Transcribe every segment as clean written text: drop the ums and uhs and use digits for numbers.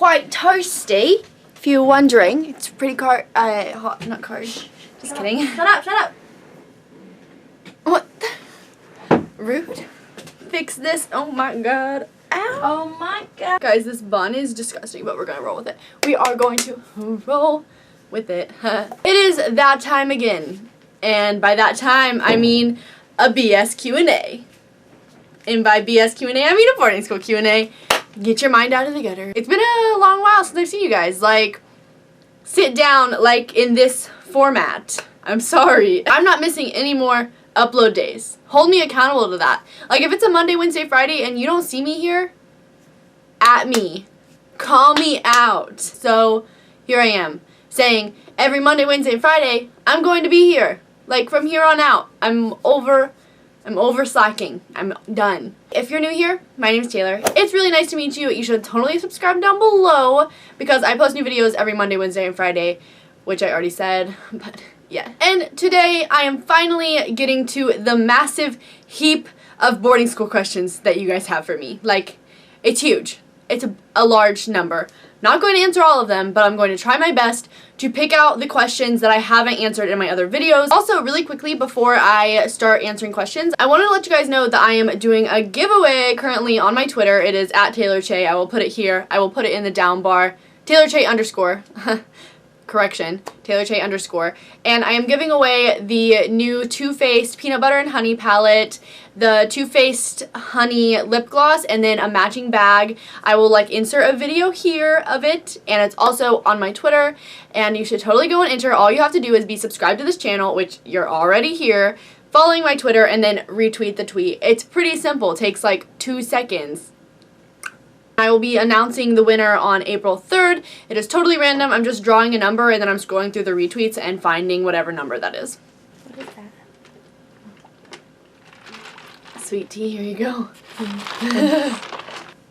quite toasty. If you're wondering, it's pretty hot, not cold. Just kidding. Shut up, shut up. What? Rude. Fix this. Oh my god. Ow. Oh my god. Guys, this bun is disgusting, but we're gonna roll with it. We are going to roll with it. It is that time again. And by that time, I mean a BS Q&A. And by BS Q&A, I mean a boarding school Q&A. Get your mind out of the gutter. It's been a long while since I've seen you guys. Like, sit down, like, in this format. I'm sorry. I'm not missing any more upload days. Hold me accountable to that. Like, if it's a Monday, Wednesday, Friday, and you don't see me here, at me. Call me out. So, here I am, saying, every Monday, Wednesday, and Friday, I'm going to be here. Like, from here on out. I'm over slacking. I'm done. If you're new here, my name's Taylor. It's really nice to meet you. You should totally subscribe down below because I post new videos every Monday, Wednesday, and Friday, which I already said, but yeah. And today I am finally getting to the massive heap of boarding school questions that you guys have for me. Like, it's huge. It's a large number. Not going to answer all of them, but I'm going to try my best to pick out the questions that I haven't answered in my other videos. Also, really quickly before I start answering questions, I wanted to let you guys know that I am doing a giveaway currently on my Twitter. It is at Taylor Chay. I will put it here. I will put it in the down bar. Taylor Chay _ correction, Taylor Chay _ and I am giving away the new Too Faced Peanut Butter and Honey palette, the Too Faced Honey lip gloss, and then a matching bag. I will like insert a video here of it, and it's also on my Twitter, and you should totally go and enter. All you have to do is be subscribed to this channel, which you're already here, following my Twitter, and then retweet the tweet. It's pretty simple. It takes like 2 seconds. I will be announcing the winner on April 3rd. It is totally random. I'm just drawing a number and then I'm scrolling through the retweets and finding whatever number that is. What is that? Sweet tea, here you go.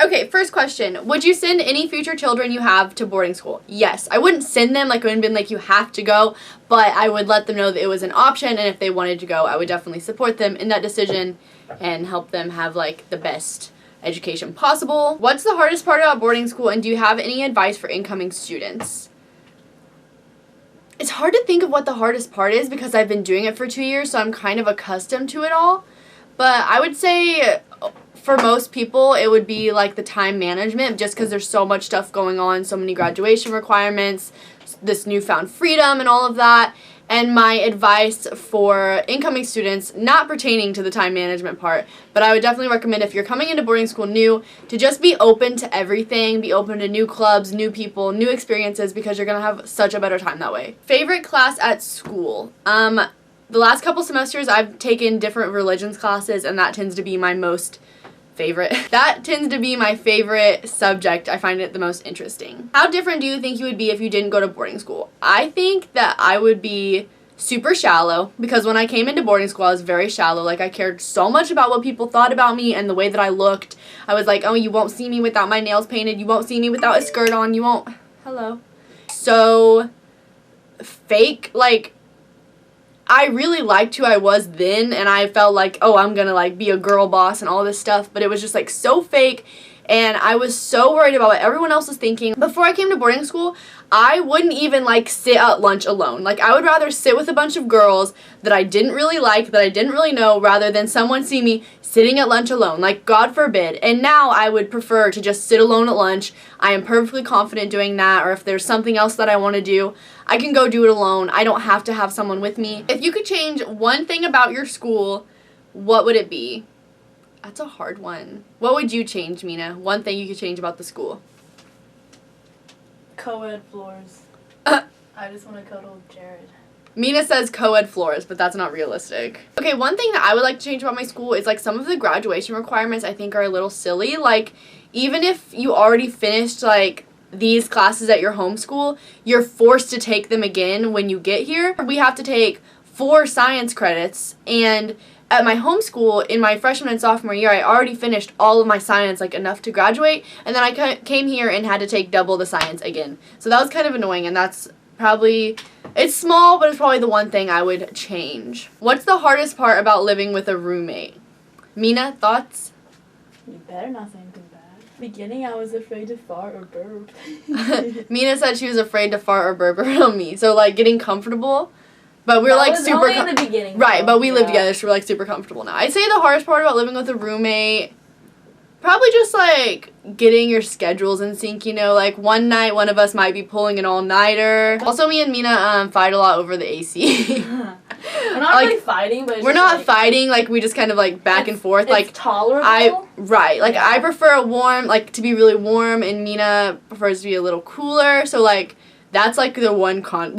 Okay, first question. Would you send any future children you have to boarding school? Yes. I wouldn't send them, like I wouldn't be like you have to go, but I would let them know that it was an option, and if they wanted to go, I would definitely support them in that decision and help them have like the best education possible. What's the hardest part about boarding school, and do you have any advice for incoming students? It's hard to think of what the hardest part is because I've been doing it for 2 years, so I'm kind of accustomed to it all. But I would say for most people it would be like the time management, just because there's so much stuff going on, so many graduation requirements, this newfound freedom and all of that. And my advice for incoming students, not pertaining to the time management part, but I would definitely recommend if you're coming into boarding school new, to just be open to everything, be open to new clubs, new people, new experiences, because you're going to have such a better time that way. Favorite class at school? The last couple semesters I've taken different religions classes, and that tends to be my most favorite. That tends to be my favorite subject. I find it the most interesting. How different do you think you would be if you didn't go to boarding school? I think that I would be super shallow, because when I came into boarding school I was very shallow. Like, I cared so much about what people thought about me and the way that I looked. I was like, oh, you won't see me without my nails painted, you won't see me without a skirt on, you won't, hello. So fake. Like, I really liked who I was then, and I felt like, oh, I'm gonna like be a girl boss and all this stuff, but it was just like so fake, and I was so worried about what everyone else was thinking. Before I came to boarding school, I wouldn't even like sit at lunch alone. Like, I would rather sit with a bunch of girls that I didn't really like, that I didn't really know, rather than someone see me sitting at lunch alone. Like, God forbid. And now I would prefer to just sit alone at lunch. I am perfectly confident doing that, or if there's something else that I want to do, I can go do it alone. I don't have to have someone with me. If you could change one thing about your school, what would it be? That's a hard one. What would you change, Mina? One thing you could change about the school? Co-ed floors. I just want to cuddle Jared. Mina says co-ed floors, but that's not realistic. Okay, one thing that I would like to change about my school is like some of the graduation requirements I think are a little silly. Like, even if you already finished like these classes at your home school, you're forced to take them again when you get here. We have to take 4 science credits, and at my home school in my freshman and sophomore year, I already finished all of my science, like enough to graduate, and then I came here and had to take double the science again. So that was kind of annoying, and that's probably, it's small, but it's probably the one thing I would change. What's the hardest part about living with a roommate? Mina, thoughts? You better not say anything bad. Beginning, I was afraid to fart or burp. Mina said she was afraid to fart or burp around me. So, like, getting comfortable. But we were, like, super... only in the beginning. Right, though. but we lived together, so we're, like, super comfortable now. I'd say the hardest part about living with a roommate... Probably just, like, getting your schedules in sync, you know? Like, one night, one of us might be pulling an all-nighter. Also, me and Mina fight a lot over the AC. We're not really fighting, but we're not fighting. Like, we just kind of, like, back and forth. It's like, tolerable. Right. Like, I prefer a warm, like, to be really warm, and Mina prefers to be a little cooler. So, like, that's, like, the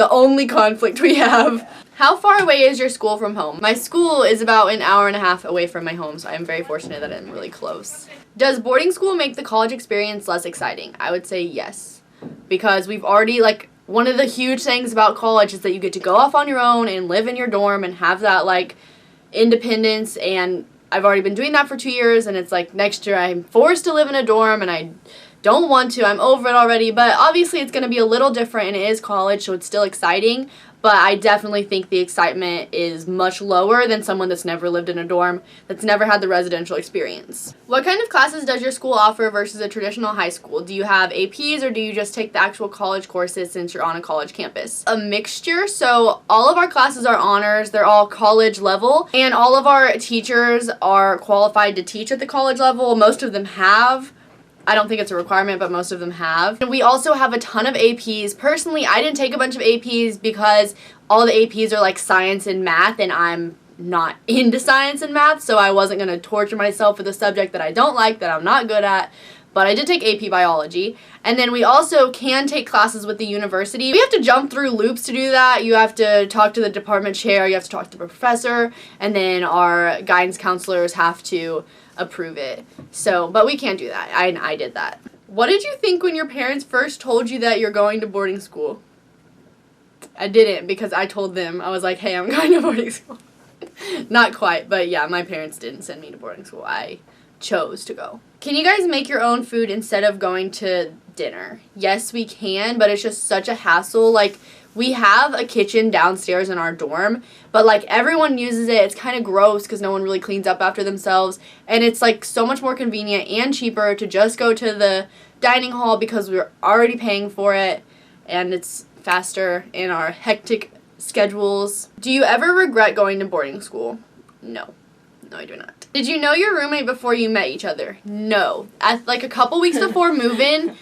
only conflict we have. How far away is your school from home? My school is about an hour and a half away from my home, so I'm very fortunate that I'm really close. Does boarding school make the college experience less exciting? I would say yes. Because we've already, like, one of the huge things about college is that you get to go off on your own and live in your dorm and have that, like, independence. And I've already been doing that for 2 years, and it's like next year I'm forced to live in a dorm, and I don't want to. I'm over it already. But obviously it's going to be a little different, and it is college, so it's still exciting. But I definitely think the excitement is much lower than someone that's never lived in a dorm, that's never had the residential experience. What kind of classes does your school offer versus a traditional high school? Do you have APs, or do you just take the actual college courses since you're on a college campus? A mixture. So all of our classes are honors. They're all college level. And all of our teachers are qualified to teach at the college level. Most of them have. I don't think it's a requirement, but most of them have. And we also have a ton of APs. Personally, I didn't take a bunch of APs because all the APs are like science and math, and I'm not into science and math, so I wasn't going to torture myself with a subject that I don't like, that I'm not good at. But I did take AP Biology. And then we also can take classes with the university. We have to jump through loops to do that. You have to talk to the department chair, you have to talk to the professor, and then our guidance counselors have to approve it. So, but we can't do that. I did that. What did you think when your parents first told you that you're going to boarding school? I didn't, because I told them. I was like, hey, I'm going to boarding school. Not quite, but yeah, my parents didn't send me to boarding school. I chose to go. Can you guys make your own food instead of going to dinner? Yes, we can, but it's just such a hassle. Like, we have a kitchen downstairs in our dorm, but, like, everyone uses it. It's kind of gross because no one really cleans up after themselves, and it's, like, so much more convenient and cheaper to just go to the dining hall because we're already paying for it, and it's faster in our hectic schedules. Do you ever regret going to boarding school? No. No, I do not. Did you know your roommate before you met each other? No. At, like, a couple weeks before move-in,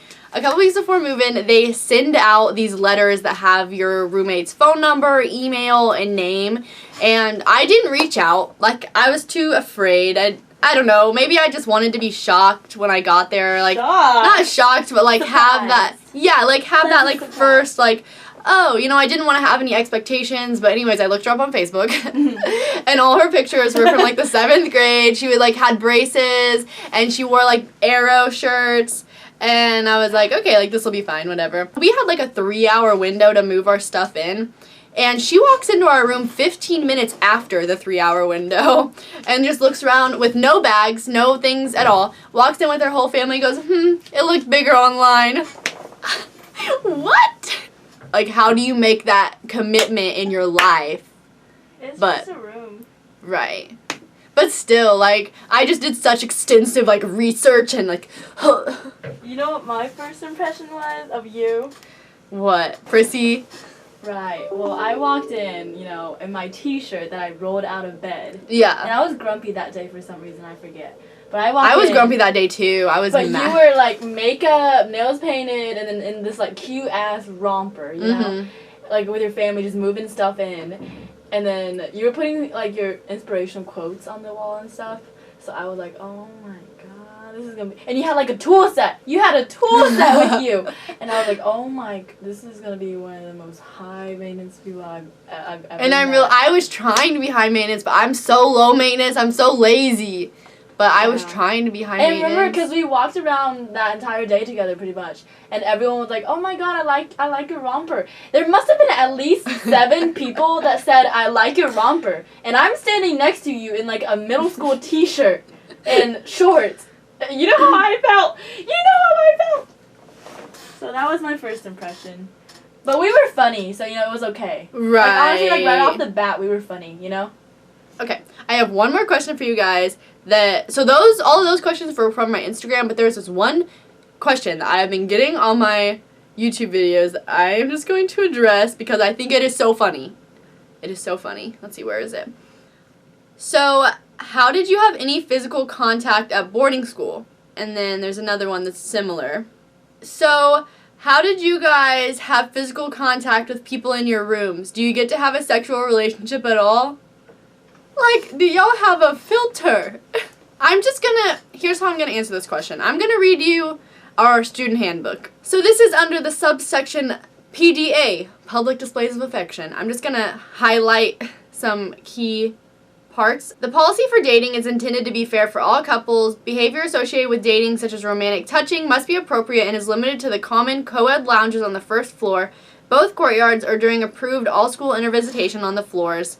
they send out these letters that have your roommate's phone number, email, and name. And I didn't reach out. Like, I was too afraid. I don't know. Maybe I just wanted to be shocked when I got there. Like, not shocked, but, like, have that. Yeah, like, have that, like, first, like, oh, you know, I didn't want to have any expectations, but anyways, I looked her up on Facebook, and all her pictures were from, like, the 7th grade. She, like, had braces, and she wore, like, arrow shirts, and I was like, okay, like, this will be fine, whatever. We had, like, a 3-hour window to move our stuff in, and she walks into our room 15 minutes after the 3-hour window, and just looks around with no bags, no things at all, walks in with her whole family, goes, it looked bigger online. What? Like, how do you make that commitment in your life? It's just a room. Right. But still, like, I just did such extensive, like, research and, like, You know what my first impression was of you? What? Prissy? Right. Well, I walked in, you know, in my t-shirt that I rolled out of bed. Yeah. And I was grumpy that day for some reason, I forget. But I was grumpy that day, too. I was mad. But you were, like, makeup, nails painted, and then in this, like, cute-ass romper, you know? Like, with your family, just moving stuff in. And then you were putting, like, your inspirational quotes on the wall and stuff. So I was like, oh, my God, this is going to be... And you had, like, a tool set. You had a tool set with you. And I was like, oh, my... This is going to be one of the most high-maintenance people I've ever And met. I was trying to be high-maintenance, but I'm so low-maintenance. I'm so lazy. But I was trying to be high maintenance. And remember, because we walked around that entire day together pretty much. And everyone was like, oh my God, I like your romper. There must have been at least 7 people that said, I like your romper. And I'm standing next to you in like a middle school t-shirt and shorts. You know how I felt. You know how I felt. So that was my first impression. But we were funny, so, you know, it was okay. Right. Like, honestly, like, right off the bat, we were funny, you know? Okay, I have one more question for you guys. All of those questions were from my Instagram, but there's this one question that I have been getting on my YouTube videos that I am just going to address because I think it is so funny. It is so funny. Let's see, where is it? So, how did you have any physical contact at boarding school? And then there's another one that's similar. So, how did you guys have physical contact with people in your rooms? Do you get to have a sexual relationship at all? Like, do y'all have a filter? Here's how I'm gonna answer this question. I'm gonna read you our student handbook. So this is under the subsection PDA, Public Displays of Affection. I'm just gonna highlight some key parts. The policy for dating is intended to be fair for all couples. Behavior associated with dating, such as romantic touching, must be appropriate and is limited to the common co-ed lounges on the first floor, both courtyards, or during approved all-school intervisitation on the floors.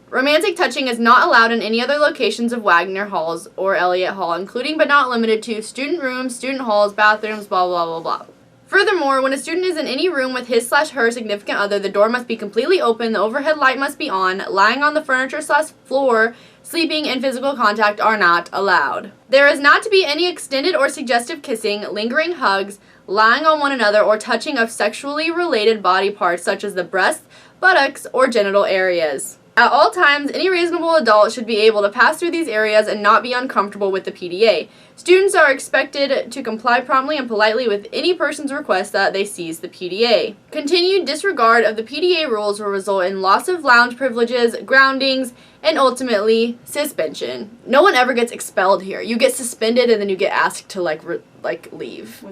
Romantic touching is not allowed in any other locations of Wagner Halls or Elliott Hall, including but not limited to student rooms, student halls, bathrooms, blah, blah, blah, blah. Furthermore, when a student is in any room with his/her significant other, the door must be completely open, the overhead light must be on, lying on the furniture/floor, sleeping, and physical contact are not allowed. There is not to be any extended or suggestive kissing, lingering hugs, lying on one another, or touching of sexually related body parts such as the breasts, buttocks, or genital areas. At all times, any reasonable adult should be able to pass through these areas and not be uncomfortable with the PDA. Students are expected to comply promptly and politely with any person's request that they seize the PDA. Continued disregard of the PDA rules will result in loss of lounge privileges, groundings, and ultimately suspension. No one ever gets expelled here. You get suspended and then you get asked to leave.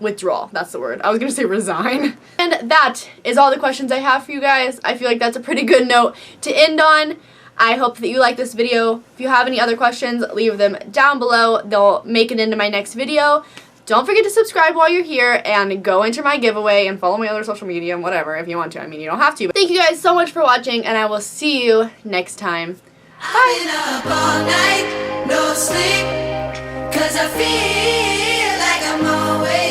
Withdraw, that's the word. I was going to say resign. And that is all the questions I have for you guys. I feel like that's a pretty good note to end on. I hope that you like this video. If you have any other questions, leave them down below. They'll make it into my next video. Don't forget to subscribe while you're here and go enter my giveaway and follow my other social media and whatever if you want to. I mean, you don't have to. But thank you guys so much for watching, and I will see you next time. Bye. Been up all night, no sleep, 'cause I feel like I'm always